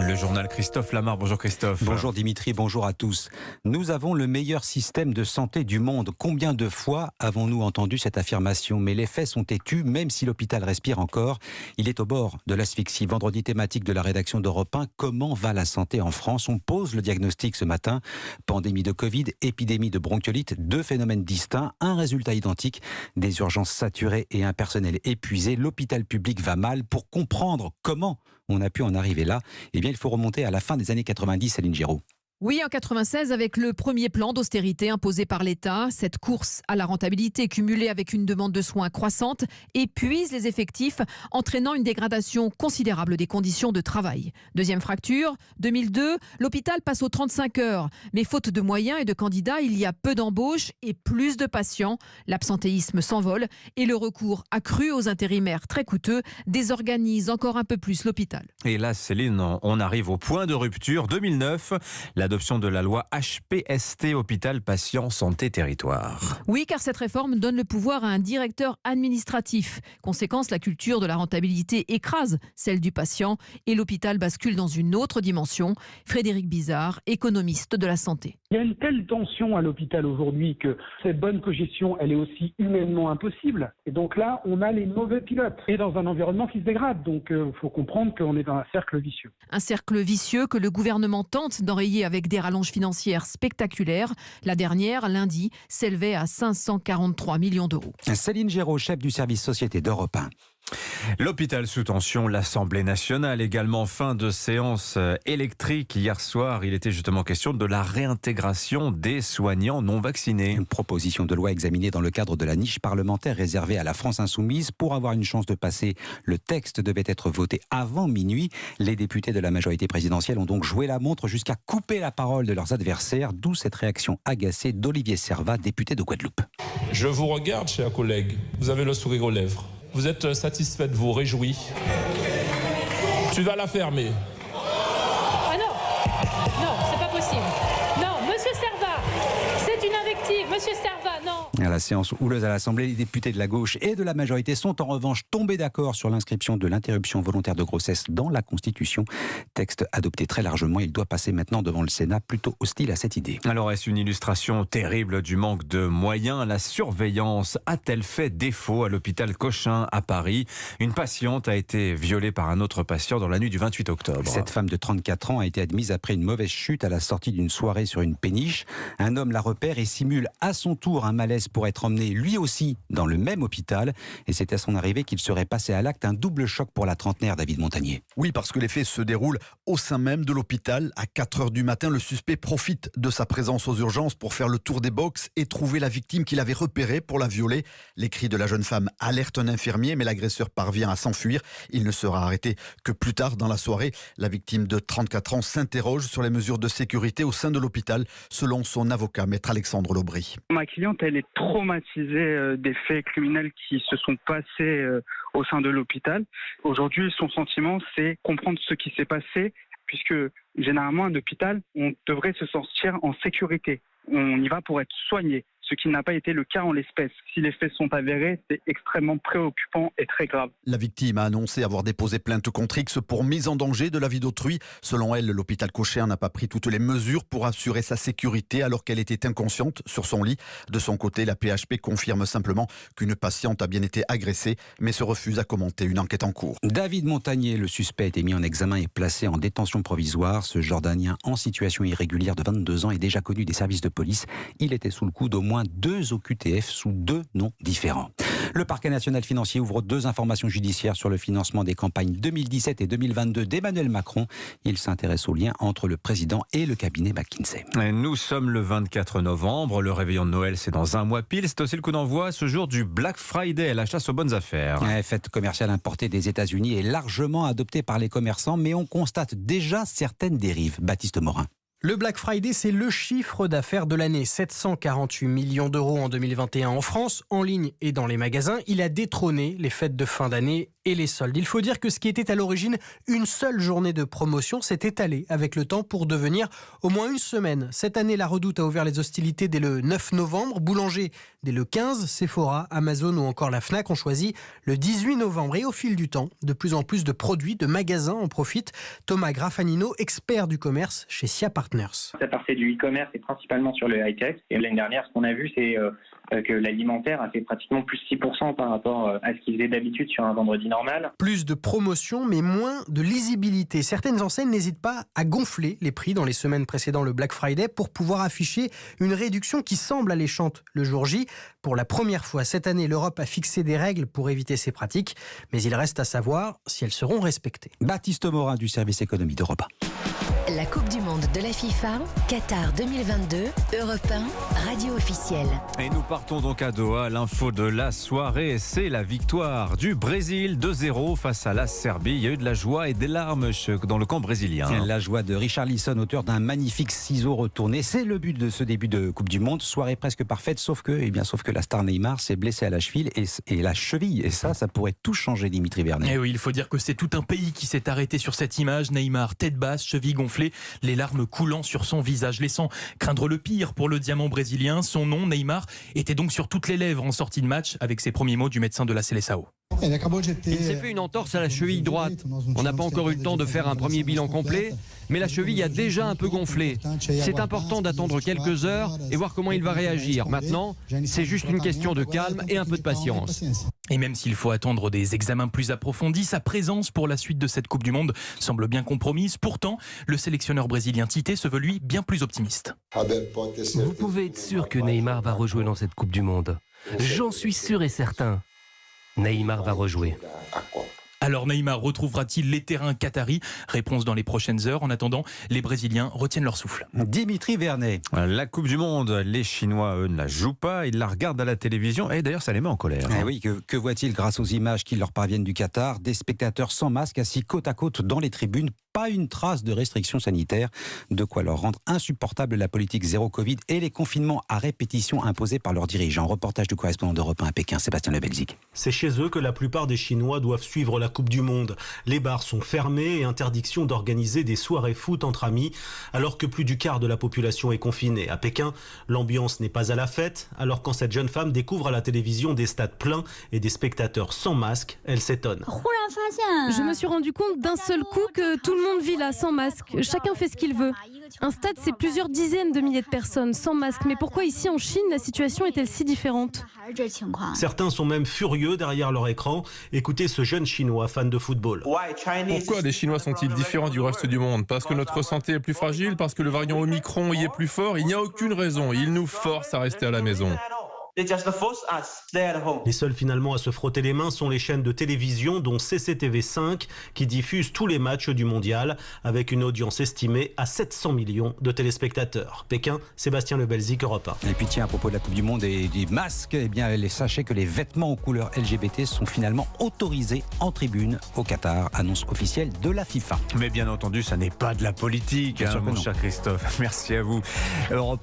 Le journal Christophe Lamar. Bonjour Christophe. Bonjour Dimitri, bonjour à tous. Nous avons le meilleur système de santé du monde. Combien de fois avons-nous entendu cette affirmation? Mais les faits sont têtus, même si l'hôpital respire encore. Il est au bord de l'asphyxie. Vendredi thématique de la rédaction d'Europe 1. Comment va la santé en France? On pose le diagnostic ce matin. Pandémie de Covid, épidémie de bronchiolite, deux phénomènes distincts, un résultat identique. Des urgences saturées et un personnel épuisé. L'hôpital public va mal. Pour comprendre comment on a pu en arriver là, eh bien, il faut remonter à la fin des années 90, Céline Géraud. Oui, en 96, avec le premier plan d'austérité imposé par l'État, cette course à la rentabilité cumulée avec une demande de soins croissante épuise les effectifs, entraînant une dégradation considérable des conditions de travail. Deuxième fracture, 2002, l'hôpital passe aux 35 heures. Mais faute de moyens et de candidats, il y a peu d'embauches et plus de patients. L'absentéisme s'envole et le recours accru aux intérimaires très coûteux désorganise encore un peu plus l'hôpital. Et là, Céline, on arrive au point de rupture. 2009, l'adoption de la loi HPST, Hôpital Patient Santé Territoire. Oui, car cette réforme donne le pouvoir à un directeur administratif. Conséquence, la culture de la rentabilité écrase celle du patient et l'hôpital bascule dans une autre dimension. Frédéric Bizard, économiste de la santé. Il y a une telle tension à l'hôpital aujourd'hui que cette bonne cogestion, elle est aussi humainement impossible. Et donc là, on a les mauvais pilotes et dans un environnement qui se dégrade. Donc il faut comprendre qu'on est dans un cercle vicieux. Un cercle vicieux que le gouvernement tente d'enrayer avec des rallonges financières spectaculaires. La dernière, lundi, s'élevait à 543 millions d'euros. Céline Géraud, chef du service société d'Europe 1. L'hôpital sous tension, l'Assemblée nationale également, fin de séance électrique hier soir. Il était justement question de la réintégration des soignants non vaccinés. Une proposition de loi examinée dans le cadre de la niche parlementaire réservée à la France insoumise. Pour avoir une chance de passer, le texte devait être voté avant minuit. Les députés de la majorité présidentielle ont donc joué la montre jusqu'à couper la parole de leurs adversaires, d'où cette réaction agacée d'Olivier Servat, député de Guadeloupe. Je vous regarde, chers collègues. Vous avez le sourire aux lèvres. Vous êtes satisfait, vous réjouis. Tu vas la fermer. Ah non, c'est pas possible. Non, monsieur Servat, c'est une invective. Monsieur Servat, non. À la séance houleuse à l'Assemblée, les députés de la gauche et de la majorité sont en revanche tombés d'accord sur l'inscription de l'interruption volontaire de grossesse dans la Constitution. Texte adopté très largement, il doit passer maintenant devant le Sénat, plutôt hostile à cette idée. Alors est-ce une illustration terrible du manque de moyens? La surveillance a-t-elle fait défaut à l'hôpital Cochin à Paris? Une patiente a été violée par un autre patient dans la nuit du 28 octobre. Cette femme de 34 ans a été admise après une mauvaise chute à la sortie d'une soirée sur une péniche. Un homme la repère et simule à son tour un malaise pour être emmené lui aussi dans le même hôpital. Et c'est à son arrivée qu'il serait passé à l'acte. Un double choc pour la trentenaire, David Montagnier. Oui, parce que les faits se déroulent au sein même de l'hôpital. À 4 heures du matin, le suspect profite de sa présence aux urgences pour faire le tour des box et trouver la victime qu'il avait repérée pour la violer. Les cris de la jeune femme alertent un infirmier, mais l'agresseur parvient à s'enfuir. Il ne sera arrêté que plus tard dans la soirée. La victime de 34 ans s'interroge sur les mesures de sécurité au sein de l'hôpital, selon son avocat, maître Alexandre Lobry. Ma cliente, elle est traumatisée des faits criminels qui se sont passés au sein de l'hôpital. Aujourd'hui, son sentiment, c'est comprendre ce qui s'est passé, puisque généralement, un hôpital, on devrait se sentir en sécurité. On y va pour être soigné, ce qui n'a pas été le cas en l'espèce. Si les faits sont avérés, c'est extrêmement préoccupant et très grave. La victime a annoncé avoir déposé plainte contre X pour mise en danger de la vie d'autrui. Selon elle, l'hôpital Cochin n'a pas pris toutes les mesures pour assurer sa sécurité alors qu'elle était inconsciente sur son lit. De son côté, la PHP confirme simplement qu'une patiente a bien été agressée, mais se refuse à commenter une enquête en cours. David Montagnier, le suspect, a été mis en examen et placé en détention provisoire. Ce Jordanien en situation irrégulière de 22 ans est déjà connu des services de police. Il était sous le coup d'au moins 2 OQTF sous 2 noms différents. Le parquet national financier ouvre 2 informations judiciaires sur le financement des campagnes 2017 et 2022 d'Emmanuel Macron. Il s'intéresse aux liens entre le président et le cabinet McKinsey. Nous sommes le 24 novembre, le réveillon de Noël c'est dans un mois pile. C'est aussi le coup d'envoi ce jour du Black Friday, la chasse aux bonnes affaires. Fête commerciale importée des États-Unis est largement adoptée par les commerçants, mais on constate déjà certaines dérives. Baptiste Morin. Le Black Friday, c'est le chiffre d'affaires de l'année. 748 millions d'euros en 2021 en France, en ligne et dans les magasins. Il a détrôné les fêtes de fin d'année et les soldes. Il faut dire que ce qui était à l'origine une seule journée de promotion s'est étalé avec le temps pour devenir au moins une semaine. Cette année, la Redoute a ouvert les hostilités dès le 9 novembre. Boulanger dès le 15, Sephora, Amazon ou encore la Fnac ont choisi le 18 novembre. Et au fil du temps, de plus en plus de produits, de magasins en profitent. Thomas Graffanino, expert du commerce chez SIA Partners. Ça partait du e-commerce et principalement sur le high-tech. Et l'année dernière, ce qu'on a vu, c'est que l'alimentaire a fait pratiquement plus 6% par rapport à ce qu'il faisait d'habitude sur un vendredi normal. Plus de promotions, mais moins de lisibilité. Certaines enseignes n'hésitent pas à gonfler les prix dans les semaines précédant le Black Friday pour pouvoir afficher une réduction qui semble alléchante le jour J. Pour la première fois cette année, l'Europe a fixé des règles pour éviter ces pratiques, mais il reste à savoir si elles seront respectées. Baptiste Morin du service économie d'Europe 1. La Coupe du Monde de la FIFA, Qatar 2022, Europe 1, radio officielle. Et nous partons donc à Doha. L'info de la soirée, c'est la victoire du Brésil 2-0 face à la Serbie. Il y a eu de la joie et des larmes dans le camp brésilien. La joie de Richarlison, auteur d'un magnifique ciseau retourné. C'est le but de ce début de Coupe du Monde. Soirée presque parfaite, sauf que la star Neymar s'est blessé à la cheville et la cheville. Et ça pourrait tout changer, Dimitri Vernet. Et oui, il faut dire que c'est tout un pays qui s'est arrêté sur cette image. Neymar, tête basse, cheville gonflée, les larmes coulant sur son visage, laissant craindre le pire pour le diamant brésilien. Son nom, Neymar, était donc sur toutes les lèvres en sortie de match avec ces premiers mots du médecin de la Seleção. Il s'est fait une entorse à la cheville droite. On n'a pas encore eu le temps de faire un premier bilan complet, mais la cheville a déjà un peu gonflé. C'est important d'attendre quelques heures et voir comment il va réagir. Maintenant, c'est juste une question de calme et un peu de patience. Et même s'il faut attendre des examens plus approfondis, sa présence pour la suite de cette Coupe du Monde semble bien compromise. Pourtant, le sélectionneur brésilien Tite se veut lui bien plus optimiste. Vous pouvez être sûr que Neymar va rejouer dans cette Coupe du Monde. J'en suis sûr et certain. Neymar va rejouer. Alors Neymar retrouvera-t-il les terrains qataris? Réponse dans les prochaines heures. En attendant, les Brésiliens retiennent leur souffle. Dimitri Vernet. La Coupe du Monde, les Chinois, eux, ne la jouent pas. Ils la regardent à la télévision et d'ailleurs, ça les met en colère. Oui, que voit-il grâce aux images qui leur parviennent du Qatar? Des spectateurs sans masque assis côte à côte dans les tribunes. Pas une trace de restrictions sanitaires, de quoi leur rendre insupportable la politique zéro Covid et les confinements à répétition imposés par leurs dirigeants. Reportage du correspondant d'Europe 1 à Pékin, Sébastien Le Belzic. C'est chez eux que la plupart des Chinois doivent suivre la Coupe du Monde. Les bars sont fermés et interdiction d'organiser des soirées foot entre amis, alors que plus du quart de la population est confinée. À Pékin, l'ambiance n'est pas à la fête, alors quand cette jeune femme découvre à la télévision des stades pleins et des spectateurs sans masque, elle s'étonne. Je me suis rendu compte d'un seul coup que tout le monde vit là sans masque. Chacun fait ce qu'il veut. Un stade, c'est plusieurs dizaines de milliers de personnes sans masque. Mais pourquoi ici en Chine, la situation est-elle si différente? Certains sont même furieux derrière leur écran. Écoutez ce jeune Chinois fan de football. Pourquoi les Chinois sont-ils différents du reste du monde? Parce que notre santé est plus fragile? Parce que le variant Omicron y est plus fort? Il n'y a aucune raison. Ils nous forcent à rester à la maison. Les seuls finalement à se frotter les mains sont les chaînes de télévision, dont CCTV5, qui diffusent tous les matchs du mondial, avec une audience estimée à 700 millions de téléspectateurs. Pékin, Sébastien Le Belzic, Europe 1. Et puis tiens, à propos de la Coupe du Monde et des masques, eh bien, sachez que les vêtements aux couleurs LGBT sont finalement autorisés en tribune au Qatar, annonce officielle de la FIFA. Mais bien entendu, ça n'est pas de la politique, mon cher Christophe. Merci à vous. Europe